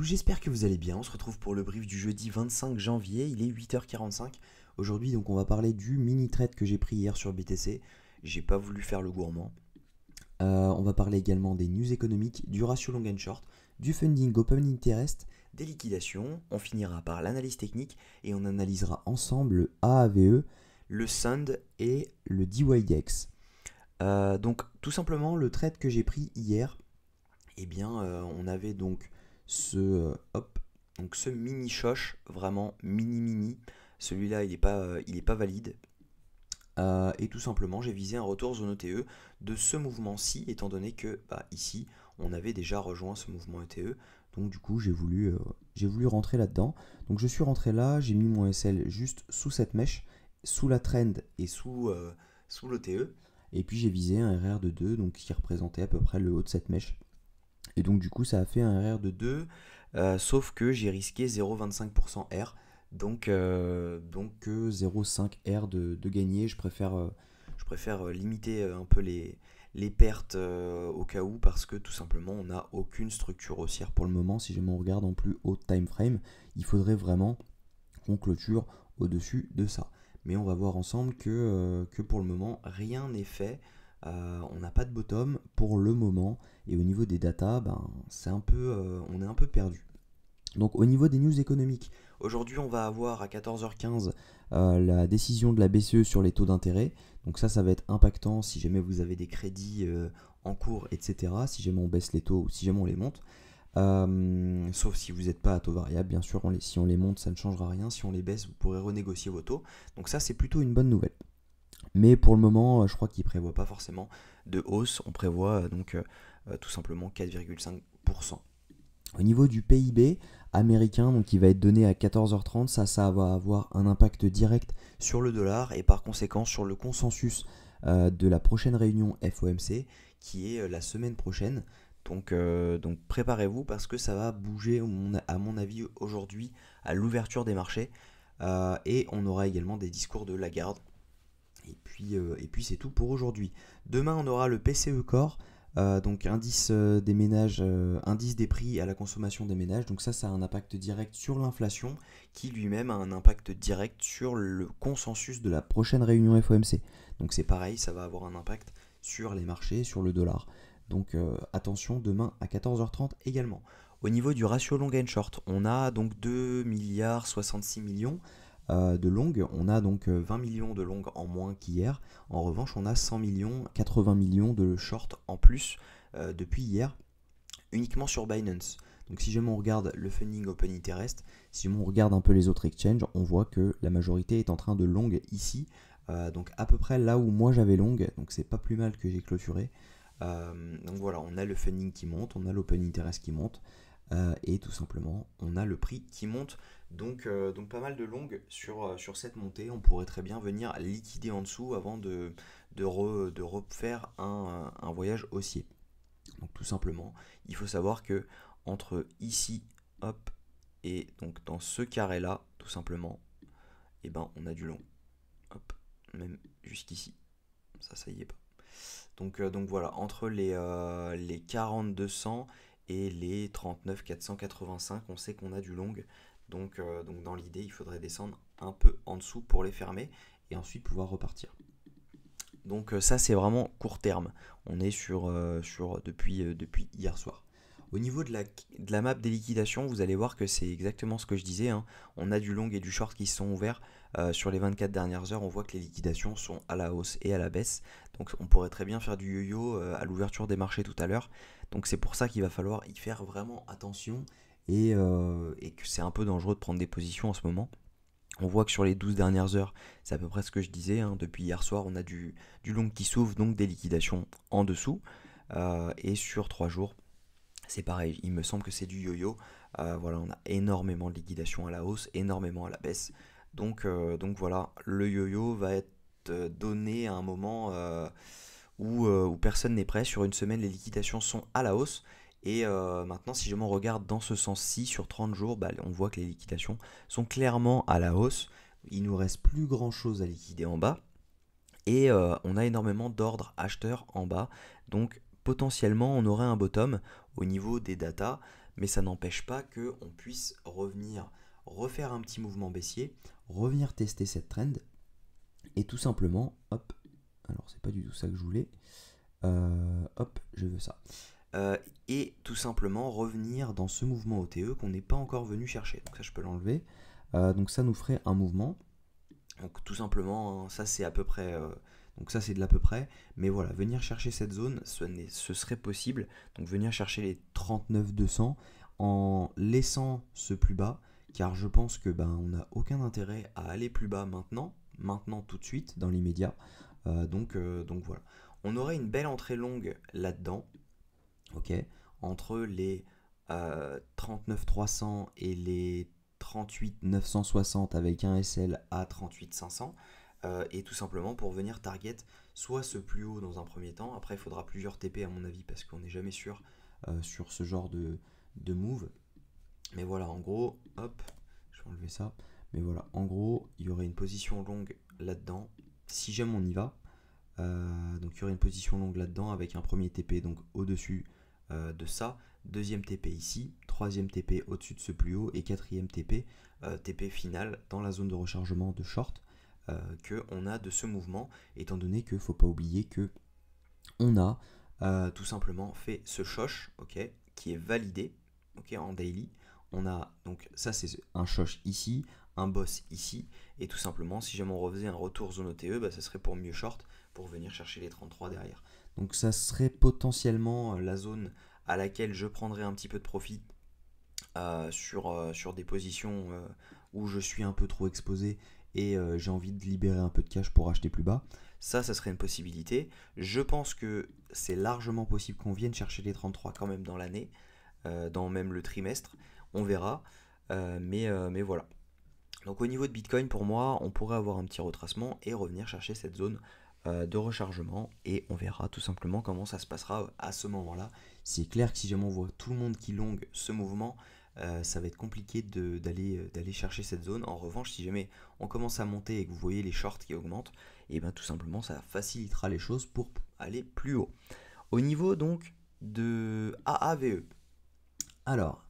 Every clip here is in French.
J'espère que vous allez bien, on se retrouve pour le brief du jeudi 25 janvier, il est 8h45. Aujourd'hui donc on va parler du mini trade que j'ai pris hier sur BTC, j'ai pas voulu faire le gourmand. On va parler également des news économiques, du ratio long and short, du funding open interest, des liquidations, on finira par l'analyse technique et on analysera ensemble le AAVE, le SUND et le DYDX. Donc tout simplement le trade que j'ai pris hier, on avait donc ce mini choche, vraiment mini. Celui-là, il est pas valide. Et tout simplement, j'ai visé un retour zone ETE de ce mouvement-ci, étant donné que ici, on avait déjà rejoint ce mouvement ETE. Donc du coup, j'ai voulu rentrer là-dedans. Donc je suis rentré là, j'ai mis mon SL juste sous cette mèche, sous la trend et sous l'ETE. Et puis j'ai visé un RR de 2, donc qui représentait à peu près le haut de cette mèche. Et donc du coup ça a fait un RR de 2, sauf que j'ai risqué 0,25% R, donc 0,5 R de gagner. Je préfère limiter un peu les pertes au cas où, parce que tout simplement on n'a aucune structure haussière pour le moment. Si jamais on regarde en plus haut time frame, il faudrait vraiment qu'on clôture au-dessus de ça. Mais on va voir ensemble que pour le moment rien n'est fait. On n'a pas de bottom pour le moment, et au niveau des datas, on est un peu perdu. Donc au niveau des news économiques, aujourd'hui on va avoir à 14h15 la décision de la BCE sur les taux d'intérêt. Donc ça va être impactant si jamais vous avez des crédits en cours, etc. Si jamais on baisse les taux ou si jamais on les monte. Sauf si vous n'êtes pas à taux variable, bien sûr, si on les monte, ça ne changera rien. Si on les baisse, vous pourrez renégocier vos taux. Donc ça, c'est plutôt une bonne nouvelle. Mais pour le moment, je crois qu'il ne prévoit pas forcément de hausse. On prévoit tout simplement 4,5%. Au niveau du PIB américain, donc qui va être donné à 14h30, ça va avoir un impact direct sur le dollar et par conséquent sur le consensus de la prochaine réunion FOMC, qui est la semaine prochaine. Donc préparez-vous, parce que ça va bouger à mon avis aujourd'hui à l'ouverture des marchés. Et on aura également des discours de Lagarde. Et puis c'est tout pour aujourd'hui. Demain on aura le PCE Core, donc indice des ménages, indice des prix à la consommation des ménages. Donc ça a un impact direct sur l'inflation, qui lui-même a un impact direct sur le consensus de la prochaine réunion FOMC. Donc c'est pareil, ça va avoir un impact sur les marchés, sur le dollar. Donc attention, demain à 14h30 également. Au niveau du ratio long and short, on a donc 2 milliards 66 millions de longues. On a donc 20 millions de longues en moins qu'hier. En revanche, on a 100 millions, 80 millions de short en plus depuis hier, uniquement sur Binance. Donc si jamais on regarde le funding open interest, si jamais on regarde un peu les autres exchanges, on voit que la majorité est en train de long ici. Donc à peu près là où moi j'avais long, donc c'est pas plus mal que j'ai clôturé. Donc voilà, on a le funding qui monte, on a l'open interest qui monte, et tout simplement on a le prix qui monte. Donc pas mal de longues sur cette montée. On pourrait très bien venir liquider en dessous avant de refaire un voyage haussier. Donc tout simplement, il faut savoir que entre ici, hop, et donc dans ce carré là, tout simplement, on a du long. Hop, même jusqu'ici. Ça y est pas. Donc voilà, entre les 40 200 et les 39 485, on sait qu'on a du long. Donc dans l'idée, il faudrait descendre un peu en dessous pour les fermer et ensuite pouvoir repartir. Donc ça, c'est vraiment court terme. On est depuis hier soir. Au niveau de la map des liquidations, vous allez voir que c'est exactement ce que je disais, hein. On a du long et du short qui se sont ouverts sur les 24 dernières heures. On voit que les liquidations sont à la hausse et à la baisse. Donc on pourrait très bien faire du yo-yo à l'ouverture des marchés tout à l'heure. Donc c'est pour ça qu'il va falloir y faire vraiment attention, et que c'est un peu dangereux de prendre des positions en ce moment. On voit que sur les 12 dernières heures, c'est à peu près ce que je disais, hein. Depuis hier soir, on a du long qui s'ouvre, donc des liquidations en dessous. Et sur 3 jours, c'est pareil, il me semble que c'est du yo-yo. Voilà, on a énormément de liquidations à la hausse, énormément à la baisse. Donc voilà, le yo-yo va être donné à un moment où personne n'est prêt. Sur une semaine, les liquidations sont à la hausse. Et maintenant, si je m'en regarde dans ce sens-ci, sur 30 jours, on voit que les liquidations sont clairement à la hausse. Il ne nous reste plus grand-chose à liquider en bas. Et on a énormément d'ordres acheteurs en bas. Donc potentiellement, on aurait un bottom au niveau des datas. mais ça n'empêche pas qu'on puisse revenir, refaire un petit mouvement baissier, revenir tester cette trend, et tout simplement, hop, alors c'est pas du tout ça que je voulais, hop, je veux ça. Et tout simplement revenir dans ce mouvement OTE qu'on n'est pas encore venu chercher. Donc ça, je peux l'enlever. Donc ça nous ferait un mouvement. Donc tout simplement, hein, ça c'est à peu près... donc ça c'est de l'à peu près. Mais voilà, venir chercher cette zone, ce serait possible. Donc venir chercher les 39 200 en laissant ce plus bas. Car je pense que on n'a aucun intérêt à aller plus bas maintenant tout de suite, dans l'immédiat. Donc voilà. On aurait une belle entrée longue là-dedans. Ok, entre les 39 300 et les 38 960 avec un SL à 38 500, et tout simplement pour venir target soit ce plus haut dans un premier temps. Après il faudra plusieurs TP à mon avis parce qu'on n'est jamais sûr sur ce genre de move. Mais voilà, en gros, hop, je vais enlever ça. Mais voilà, en gros, il y aurait une position longue là-dedans. Si jamais on y va, donc il y aurait une position longue là-dedans avec un premier TP donc au-dessus de ça, deuxième TP ici, troisième TP au-dessus de ce plus haut et quatrième TP, TP final dans la zone de rechargement de short que on a de ce mouvement, étant donné que faut pas oublier que on a tout simplement fait ce shosh, ok, qui est validé, ok, en daily. On a donc ça c'est un shosh ici, un boss ici, et tout simplement si jamais on refaisait un retour zone OTE, ça serait pour mieux short, pour venir chercher les 33 derrière. Donc ça serait potentiellement la zone à laquelle je prendrais un petit peu de profit sur des positions où je suis un peu trop exposé et j'ai envie de libérer un peu de cash pour acheter plus bas. Ça serait une possibilité. Je pense que c'est largement possible qu'on vienne chercher les 33 quand même dans l'année, dans même le trimestre. On verra. Mais voilà. Donc au niveau de Bitcoin, pour moi, on pourrait avoir un petit retracement et revenir chercher cette zone de rechargement, et on verra tout simplement comment ça se passera à ce moment-là. C'est clair que si jamais on voit tout le monde qui longue ce mouvement, ça va être compliqué d'aller chercher cette zone. En revanche, si jamais on commence à monter et que vous voyez les shorts qui augmentent, et bien tout simplement ça facilitera les choses pour aller plus haut. Au niveau donc de AAVE, alors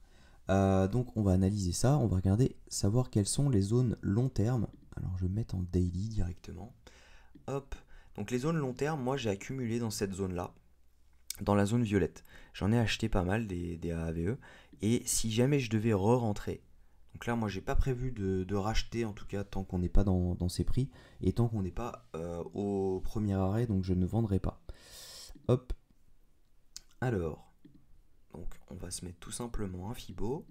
donc on va analyser ça, on va regarder, savoir quelles sont les zones long terme. Alors je vais mettre en daily directement. Hop. Donc les zones long terme, moi j'ai accumulé dans cette zone-là, dans la zone violette. J'en ai acheté pas mal des AAVE. Et si jamais je devais re-rentrer, donc là moi j'ai pas prévu de racheter, en tout cas tant qu'on n'est pas dans ces prix, et tant qu'on n'est pas au premier arrêt, donc je ne vendrai pas. Hop. Alors, donc on va se mettre tout simplement un Fibo.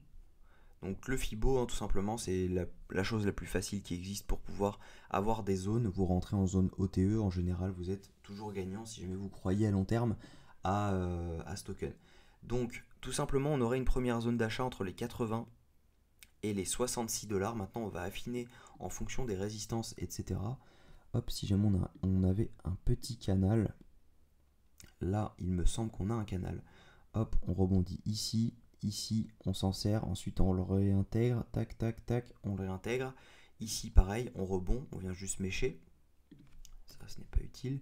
Donc le Fibo, hein, tout simplement, c'est la chose la plus facile qui existe pour pouvoir avoir des zones. Vous rentrez en zone OTE, en général, vous êtes toujours gagnant si jamais vous croyez à long terme à ce token. Donc tout simplement, on aurait une première zone d'achat entre les 80 et les 66 $. Maintenant, on va affiner en fonction des résistances, etc. Hop, si jamais on avait un petit canal, là, il me semble qu'on a un canal. Hop, on rebondit ici. Ici, on s'en sert, ensuite on le réintègre, tac, tac, tac, on le réintègre. Ici, pareil, on rebond, on vient juste mécher. Ça, ce n'est pas utile.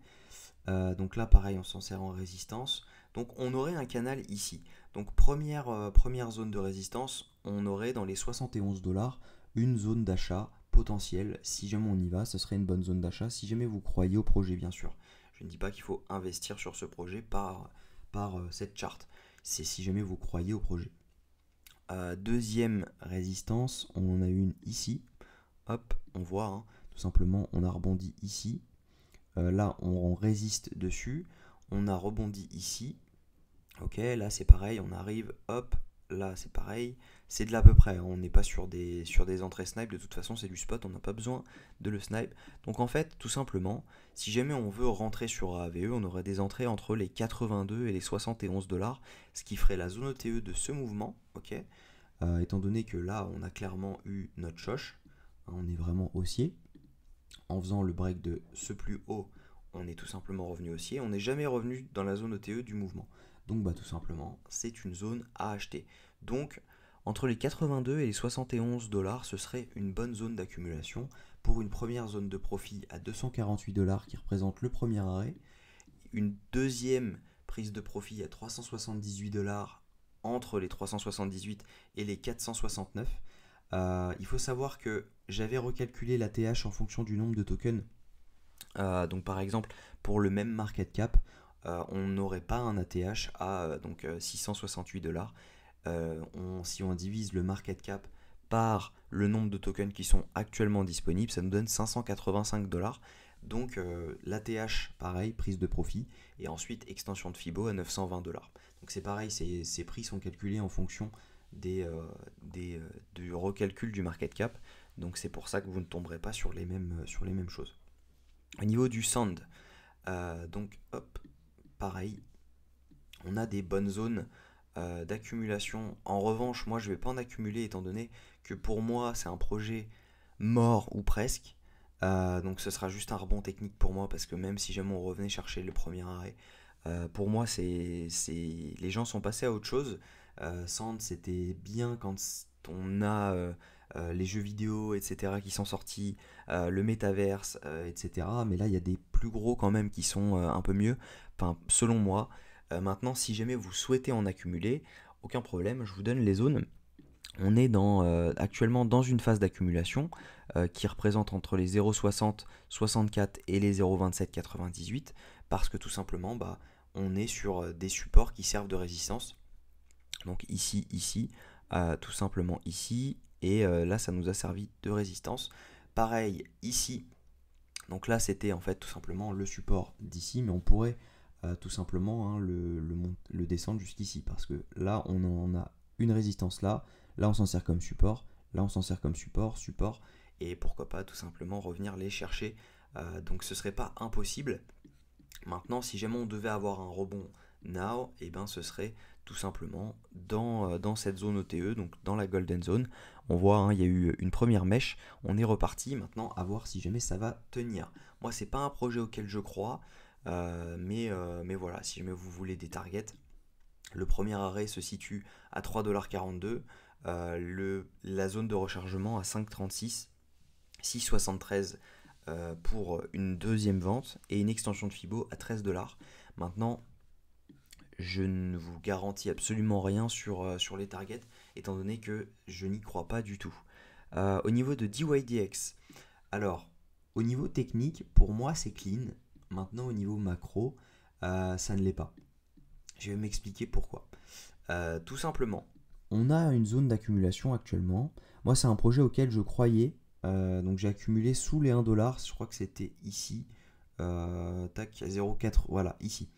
Donc là, pareil, on s'en sert en résistance. Donc on aurait un canal ici. Donc première zone de résistance, on aurait dans les 71 $, une zone d'achat potentielle. Si jamais on y va, ce serait une bonne zone d'achat. Si jamais vous croyez au projet, bien sûr. Je ne dis pas qu'il faut investir sur ce projet par cette charte. C'est si jamais vous croyez au projet. Deuxième résistance, on en a une ici. Hop, on voit, hein, tout simplement, on a rebondi ici. Là, on résiste dessus. On a rebondi ici. Ok, là c'est pareil, on arrive, hop, là c'est pareil. C'est de l'à peu près, hein, on n'est pas sur des entrées snipe, de toute façon c'est du spot, on n'a pas besoin de le snipe. Donc en fait, tout simplement, si jamais on veut rentrer sur AAVE, on aurait des entrées entre les 82 et les 71 $, ce qui ferait la zone OTE de ce mouvement, ok. Étant donné que là, on a clairement eu notre choche, hein, on est vraiment haussier. En faisant le break de ce plus haut, on est tout simplement revenu haussier. On n'est jamais revenu dans la zone OTE du mouvement. Donc tout simplement, c'est une zone à acheter. Donc, entre les 82 et les 71 $, ce serait une bonne zone d'accumulation pour une première zone de profit à 248 $ qui représente le premier arrêt. Une deuxième prise de profit à 378 $, entre les 378 et les 469. Il faut savoir que j'avais recalculé la TH en fonction du nombre de tokens. Donc par exemple, pour le même market cap, on n'aurait pas un ATH à donc 668 $. Si on divise le market cap par le nombre de tokens qui sont actuellement disponibles, ça nous donne 585 $. Donc l'ATH, pareil, prise de profit, et ensuite extension de Fibo à 920 $. Donc c'est pareil, ces prix sont calculés en fonction du recalcul du market cap. Donc c'est pour ça que vous ne tomberez pas sur les mêmes choses. Au niveau du sand, donc hop, pareil, on a des bonnes zones d'accumulation. En revanche, moi je ne vais pas en accumuler étant donné que pour moi c'est un projet mort ou presque. Donc ce sera juste un rebond technique pour moi parce que même si jamais on revenait chercher le premier arrêt, pour moi les gens sont passés à autre chose. Sand c'était bien quand on a les jeux vidéo, etc. qui sont sortis, le métaverse, etc. Mais là, il y a des plus gros quand même qui sont un peu mieux, enfin, selon moi. Maintenant, si jamais vous souhaitez en accumuler, aucun problème, je vous donne les zones. On est actuellement dans une phase d'accumulation qui représente entre les 0,60, 64 et les 0,27, 98, parce que tout simplement, on est sur des supports qui servent de résistance. Donc ici, tout simplement ici, et là ça nous a servi de résistance. Pareil ici, donc là c'était en fait tout simplement le support d'ici, mais on pourrait tout simplement le descendre jusqu'ici, parce que là on en a une résistance là on s'en sert comme support, là on s'en sert comme support, et pourquoi pas tout simplement revenir les chercher. Donc ce serait pas impossible. Maintenant, si jamais on devait avoir un rebond now, et ben ce serait tout simplement dans cette zone OTE, donc dans la Golden Zone. On voit, il y a eu une première mèche, on est reparti. Maintenant, à voir si jamais ça va tenir. Moi, c'est pas un projet auquel je crois, mais voilà, si jamais vous voulez des targets, le premier arrêt se situe à 3,42 $, la zone de rechargement à 5,36, 6,73 pour une deuxième vente et une extension de Fibo à 13 $. Maintenant, je ne vous garantis absolument rien sur les targets, étant donné que je n'y crois pas du tout. Au niveau de DYDX, alors, au niveau technique, pour moi, c'est clean. Maintenant, au niveau macro, ça ne l'est pas. Je vais m'expliquer pourquoi. Tout simplement, on a une zone d'accumulation actuellement. Moi, c'est un projet auquel je croyais. Donc, j'ai accumulé sous les 1 $. Je crois que c'était ici. Tac, 0,4. Voilà, ici.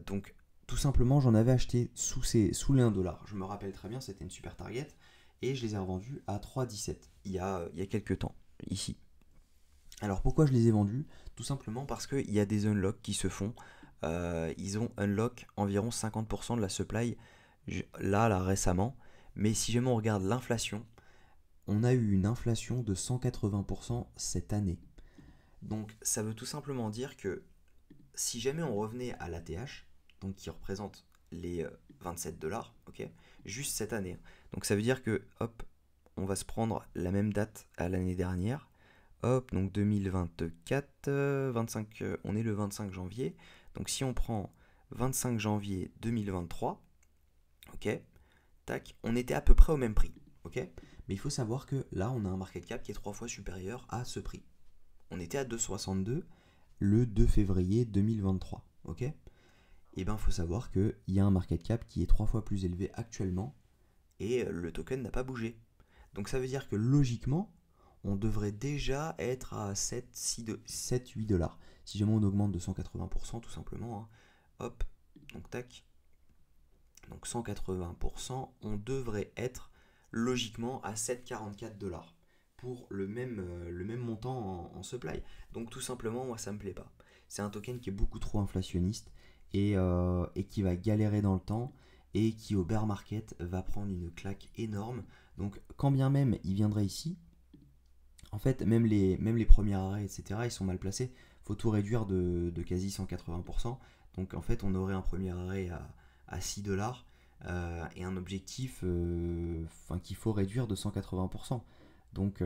Donc, tout simplement, j'en avais acheté sous les 1 $. Je me rappelle très bien, c'était une super target. Et je les ai revendus à 3,17 il y a quelques temps, ici. Alors pourquoi je les ai vendus? Tout simplement parce qu'il y a des unlocks qui se font. Ils ont unlock environ 50% de la supply là récemment. Mais si jamais on regarde l'inflation, on a eu une inflation de 180% cette année. Donc ça veut tout simplement dire que si jamais on revenait à l'ATH, donc qui représente les 27 $, ok, juste cette année. Donc ça veut dire que, hop, on va se prendre la même date à l'année dernière. Hop, donc 2024, 25, on est le 25 janvier. Donc si on prend 25 janvier 2023, ok, tac, on était à peu près au même prix, ok. Mais il faut savoir que là, on a un market cap qui est 3 fois supérieur à ce prix. On était à 2,62 le 2 février 2023, ok. Et bien, il faut savoir qu'il y a un market cap qui est 3 fois plus élevé actuellement et le token n'a pas bougé. Donc ça veut dire que logiquement, on devrait déjà être à 7-8 $. Si jamais on augmente de 180% tout simplement, hein. Hop, donc tac. Donc 180%, on devrait être logiquement à 7,44 $ pour le même montant en supply. Donc tout simplement, moi ça me plaît pas. C'est un token qui est beaucoup trop inflationniste et qui va galérer dans le temps et qui au bear market va prendre une claque énorme. Donc quand bien même il viendrait ici, en fait même les premiers arrêts, etc., ils sont mal placés. Il faut tout réduire de quasi 180%. Donc en fait on aurait un premier arrêt à 6 $, et un objectif qu'il faut réduire de 180%. Donc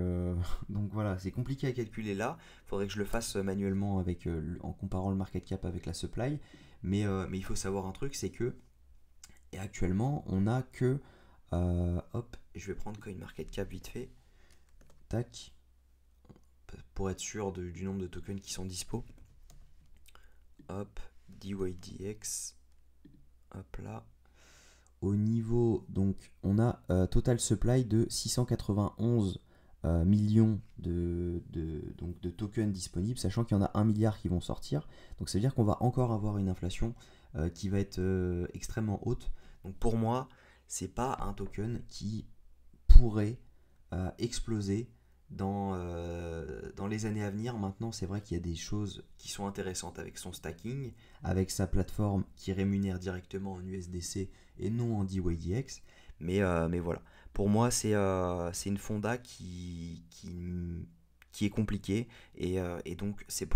voilà, c'est compliqué à calculer là. Il faudrait que je le fasse manuellement en comparant le market cap avec la supply. Mais il faut savoir un truc, c'est que Et actuellement, on n'a que... hop, je vais prendre CoinMarketCap vite fait. Tac. Pour être sûr du nombre de tokens qui sont dispo. Hop, DYDX. Hop là. Au niveau, donc, on a total supply de 691 millions donc de tokens disponibles, sachant qu'il y en a 1 milliard qui vont sortir. Donc ça veut dire qu'on va encore avoir une inflation qui va être extrêmement haute. Donc pour moi, c'est pas un token qui pourrait exploser dans les années à venir. Maintenant, c'est vrai qu'il y a des choses qui sont intéressantes avec son stacking, avec sa plateforme qui rémunère directement en USDC et non en DYDX. Mais voilà, pour moi, c'est une fonda qui est compliquée et donc c'est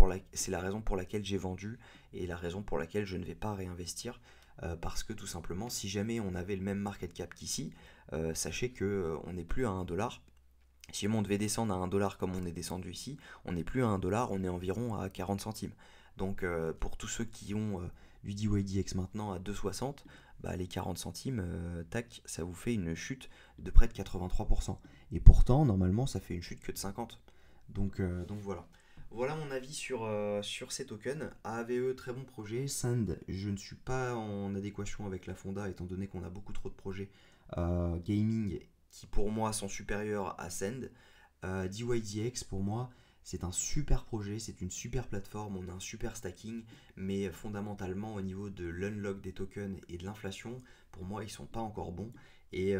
la raison pour laquelle j'ai vendu et la raison pour laquelle je ne vais pas réinvestir. Parce que tout simplement, si jamais on avait le même market cap qu'ici, sachez qu'on n'est plus à 1$. Si on devait descendre à 1$ comme on est descendu ici, on n'est plus à 1$, on est environ à 40 centimes. Donc pour tous ceux qui ont du DYDX maintenant à 2,60, bah, les 40 centimes, tac, ça vous fait une chute de près de 83%. Et pourtant, normalement, ça fait une chute que de 50%. Donc voilà. Voilà mon avis sur ces tokens. AAVE, très bon projet. Sand, je ne suis pas en adéquation avec la fonda, étant donné qu'on a beaucoup trop de projets gaming qui pour moi sont supérieurs à Sand. DYDX pour moi c'est un super projet, c'est une super plateforme, on a un super stacking, mais fondamentalement au niveau de l'unlock des tokens et de l'inflation, pour moi ils sont pas encore bons et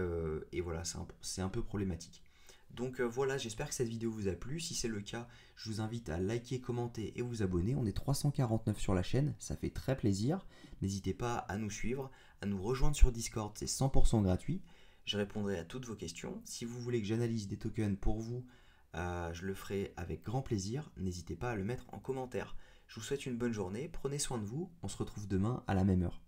voilà, c'est un peu problématique. Donc voilà, j'espère que cette vidéo vous a plu. Si c'est le cas, je vous invite à liker, commenter et vous abonner. On est 349 sur la chaîne, ça fait très plaisir. N'hésitez pas à nous suivre, à nous rejoindre sur Discord, c'est 100% gratuit. Je répondrai à toutes vos questions. Si vous voulez que j'analyse des tokens pour vous, je le ferai avec grand plaisir. N'hésitez pas à le mettre en commentaire. Je vous souhaite une bonne journée, prenez soin de vous. On se retrouve demain à la même heure.